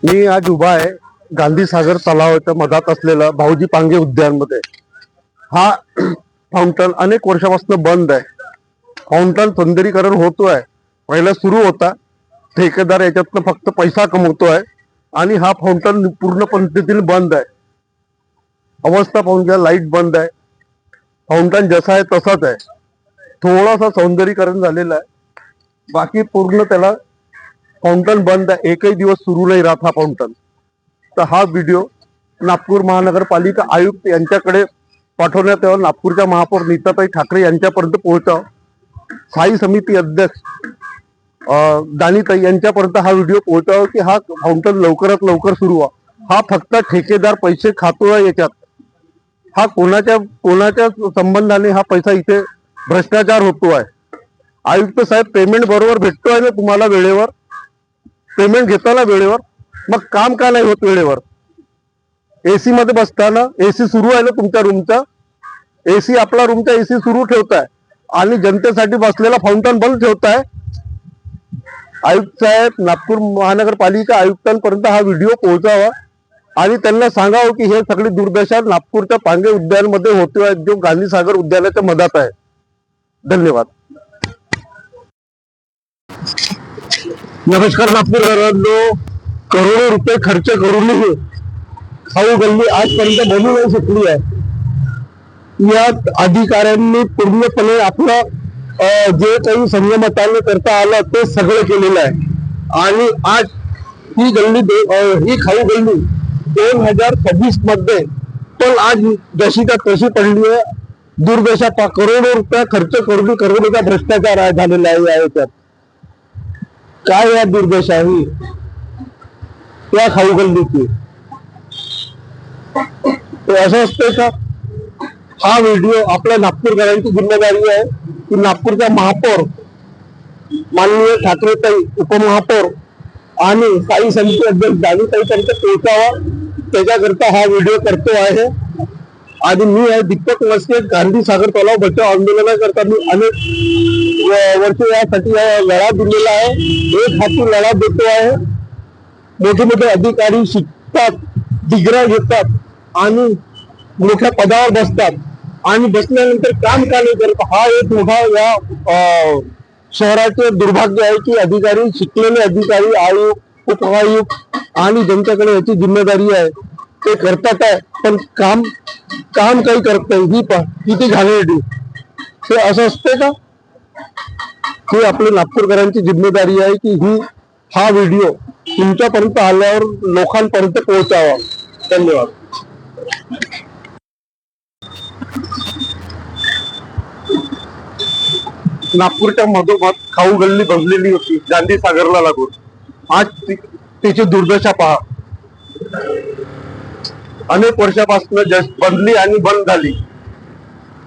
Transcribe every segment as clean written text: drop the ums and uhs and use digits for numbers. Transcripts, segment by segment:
मी आज उभा आहे गांधी सागर तलावाच्या मधात असलेला भाऊजी पांगे उद्यान मध्ये। हा फाउंटन अनेक वर्षापासून बंद आहे। फाउंटन सौंदर्यीकरण होतोय, पहिला सुरू होता, ठेकेदार याच्यातनं फक्त पैसा कमवतोय आणि हा फाउंटन पूर्ण पद्धतीने बंद आहे। अवस्था पाहून घ्या, लाईट बंद आहे, फाउंटन जसा आहे तसाच आहे, थोडासा सौंदर्यीकरण झालेलं आहे, बाकी पूर्ण त्याला फाउंटन बंद आहे। एकही दिवस सुरू नाही राहत हा फाउंटन। तर हा व्हिडिओ नागपूर महानगरपालिका आयुक्त यांच्याकडे पाठवण्यात यावा, नागपूरच्या महापौर नीताताई ठाकरे यांच्यापर्यंत पोहोचावा, स्थायी समिती अध्यक्ष दानीताई यांच्यापर्यंत हा व्हिडिओ पोहोचावा की हा फाउंटन लवकरात लवकर सुरू व्हावा। हा फक्त ठेकेदार पैसे खातोय याच्यात, हा कोणाच्या संबंधाने हा पैसा इथे भ्रष्टाचार होतोय। आयुक्त साहेब, पेमेंट बरोबर भेटतोय ना तुम्हाला वेळेवर? पेमेंट घेताना वेळेवर, मग काम का नाही होत वेळेवर? एसी मध्ये बसताना एसी सुरू आहे ना तुमच्या रूमचा, एसी आपला रूमचा एसी सुरू ठेवताय आणि जनतेसाठी बसलेला फाउंटन बंद ठेवताय। आयुक्त साहेब, नागपूर महानगरपालिका आयुक्तांपर्यंत हा व्हिडिओ पोहोचावा आणि त्यांना सांगावं की हे सगळी दुर्दशा नागपूरच्या पांगे उद्यान मध्ये होतोय, जो गांधी सागर उद्यानाच्या मधात आहे। धन्यवाद। नमस्कार नागपूरकरांनो, करोडो रुपये खर्च करूनही खाऊ गल्ली आजपर्यंत बनू नाही शकली आहे। यात अधिकाऱ्यांनी पूर्णपणे आपलं जे काही संयमताने करता आलं ते सगळं केलेलं आहे आणि आज ही गल्ली ही खाऊ गल्ली 2026 मध्ये पण आज जशी का तशी पडली आहे। दुर्दशा करोडो रुपये खर्च करून करोडोचा भ्रष्टाचार झालेला आहे याच्यात। काय या दुर्दशा ही त्या खाऊ गल्लीची? असं असते का? हा व्हिडिओ आपल्या नागपूरकरांची जिम्मेदारी आहे की नागपूरच्या महापौर माननीय ठाकरेताई, उपमहापौर आणि स्थायी समिती अध्यक्ष दानीताईपर्यंत पोहोचावा, त्याच्याकरता हा व्हिडिओ करतो आहे। आणि मी आहे दीपक वस्ते, गांधी सागर तलाव बचाव आंदोलनाकरता मी अनेक वर्ष यासाठी लढा दिलेला आहे, एक हाती लढा देतो आहे। मोठे मोठे अधिकारी शिकतात, डिग्र्या घेतात आणि मोठ्या पदावर बसतात आणि बसल्यानंतर काम का नाही करत, हा एक मोठा या शहराचे दुर्भाग्य आहे की अधिकारी, शिकलेले अधिकारी, आयुक्त, उपआयुक्त आणि ज्यांच्याकडे याची जिम्मेदारी आहे ते करतात आहे, पण काम काही करत नाही। ही किती घाणेरडी, हे असं असते का? ही आपली नागपूरकरांची जिम्मेदारी आहे की हा व्हिडिओ तुमच्यापर्यंत आल्यावर लोकांपर्यंत पोहोचावा। धन्यवाद। नागपूरच्या मधोमध खाऊ गल्ली बनलेली होती गांधी सागरला लागून, आज तिची दुर्दशा पहा। अनेक वर्षापासून बनली आणि बंद झाली।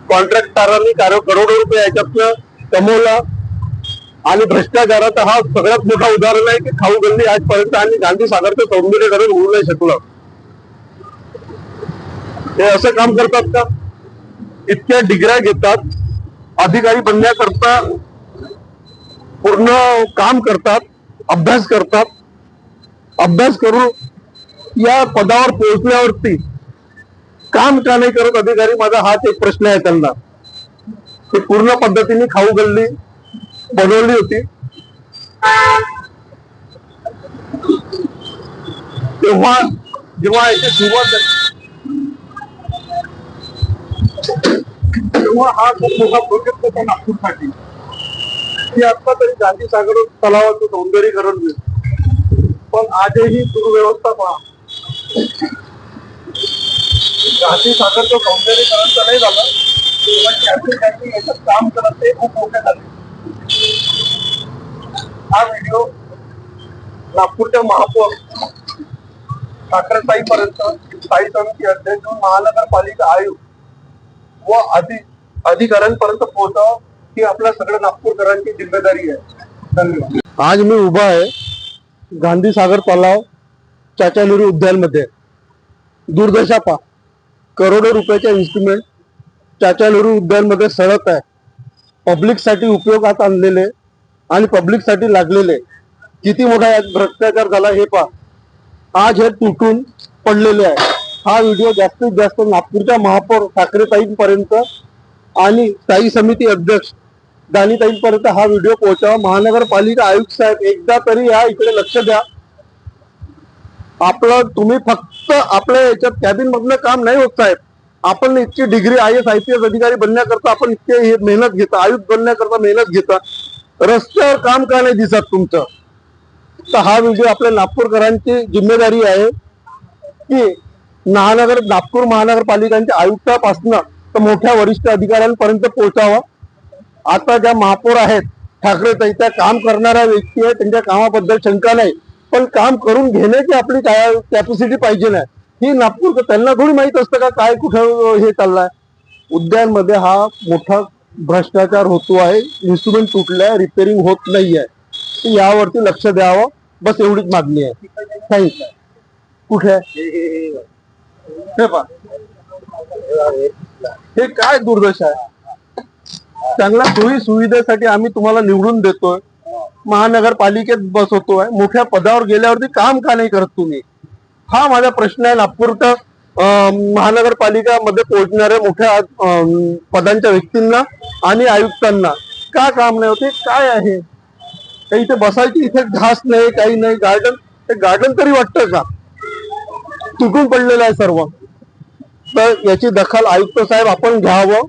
कॉन्ट्रॅक्टरांनी करोडो रुपये याच्यातनं कमवला आणि भ्रष्टाचाराचा हा सगळ्यात मोठा उदाहरण आहे की खाऊ गल्ली आजपर्यंत आणि गांधी सागरचं सौंदर्यीकरण होऊ नाही शकलं। हे असं काम करतात का? इतक्या डिग्र्या घेतात, अधिकारी बनण्याकरता पूर्ण काम करतात, अभ्यास करतात, अभ्यास करून या पदावर पोहोचल्यावरती काम का नाही करत अधिकारी? माझा हाच एक प्रश्न आहे त्यांना। ते पूर्ण पद्धतीने खाऊ गल्ली बनवली होती, तेव्हा जेव्हा याची सुरुवात झाली तेव्हा हा खूप मोठा प्रोजेक्ट होता नागपूरसाठी की आता तरी गांधी सागर तलावाचं सौंदर्यीकरण होईल, पण आजही दुर्व्यवस्था पहा। गांधी सागरचं सौंदर्यीकरण तर नाही झालं, पण त्यांनी याच्यात काम करत ते खूप मोठे झाले। हा व्हिडिओ नागपूरच्या महापौर ठाकरेताईपर्यंत, स्थायी समिती अध्यक्ष, महानगरपालिका आयुक्त व अधिकाऱ्यांपर्यंत पोहोचावं ही आपल्या सगळ्या नागपूरकरांची जिम्मेदारी आहे। धन्यवाद। आज मी उभा आहे गांधी सागर तलाव चाचानेरी उद्यान मध्ये। दुर्दशा पहा, करोडो रुपयाच्या इन्स्ट्रुमेंट चाचानेरी उद्यान मध्ये सडत आहे। पब्लिक साठी उपयोगात आणलेले आणि पब्लिक साठी लागलेले किती मोठा यात भ्रष्टाचार झाला हे पहा। आज हे तुटून पडलेले आहे. हा व्हिडिओ जास्तीत जास्त नागपूरच्या महापौर ठाकरेताईंपर्यंत आणि स्थायी समिती अध्यक्ष दानीताईंपर्यंत हा व्हिडिओ पोहोचावा. महानगरपालिका आयुक्त साहेब एकदा तरी या इकडे लक्ष द्या. तुम्ही फक्त आपल्या याच्यात कॅबिन मधलं काम नाही होत साहेब. आपण इतकी डिग्री IAS IPS अधिकारी बनण्याकरता आपण इतके मेहनत घेता, आयुक्त बनण्याकरता मेहनत घेता, रस्त्यावर काम का नाही दिसत तुमचं? तर हा व्हिडिओ आपल्या नागपूरकरांची जिम्मेदारी आहे की नागपूर महानगरपालिकांच्या आयुक्तापासून तर मोठ्या वरिष्ठ अधिकाऱ्यांपर्यंत पोहोचावा. आता ज्या महापौर आहेत ठाकरेताई, त्या काम करणाऱ्या व्यक्ती आहेत, त्यांच्या कामाबद्दल शंका नाही, पण काम करून घेण्याची आपली काय कॅपॅसिटी पाहिजे नाही. ही नागपूर त्यांना थोडी माहित असतं का काय कुठं हे चाललंय. उद्यानमध्ये हा मोठा भ्रष्टाचार होतो आहे, इन्स्ट्रुमेंट तुटलाय, रिपेअरिंग होत नाहीये. यावरती लक्ष द्यावं, बस एवढीच मागणी आहे. थँक्यू. कुठे हे पा हे काय दुर्दशा आहे. चांगल्या सोयी सुविधेसाठी आम्ही तुम्हाला निवडून देतोय, महानगरपालिकेत बसवतोय, मोठ्या पदावर गेल्यावरती काम का नाही करत तुम्ही? हा माझा प्रश्न आहे. नागपूरच्या महानगरपालिकामध्ये पोहोचणाऱ्या मोठ्या पदांच्या व्यक्तींना आणि आयुक्तांना का काम नाही होते? काय आहे इथे बसायची? इथे घास नाही, काही नाही. गार्डन तरी वाटतं का? तुटून पडलेलं आहे सर्व. तर याची दखल आयुक्त साहेब आपण घ्यावं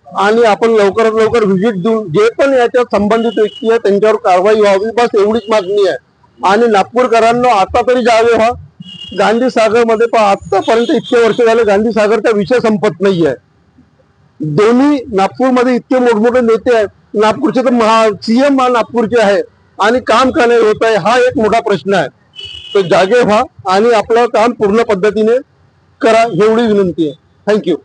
आणि आपण लवकरात लवकर व्हिजिट देऊन जे पण याच्यात संबंधित व्यक्ती आहे त्यांच्यावर कारवाई व्हावी, बस एवढीच मागणी आहे. आणि नागपूरकरांना आता तरी जावे व्हा. गांधी सागर मध्ये आतापर्यंत इतके वर्ष झाले गांधी सागरचा विषय संपत नाहीये. दोन्ही नागपूरमध्ये इतके मोठमोठे नेते आहेत, नागपूरचे तर CM नागपूरचे आहे, आणि काम का नाही होत आहे हा एक मोठा प्रश्न आहे. तर जागे व्हा आणि आपलं काम पूर्ण पद्धतीने करा, एवढी विनंती आहे. थँक्यू.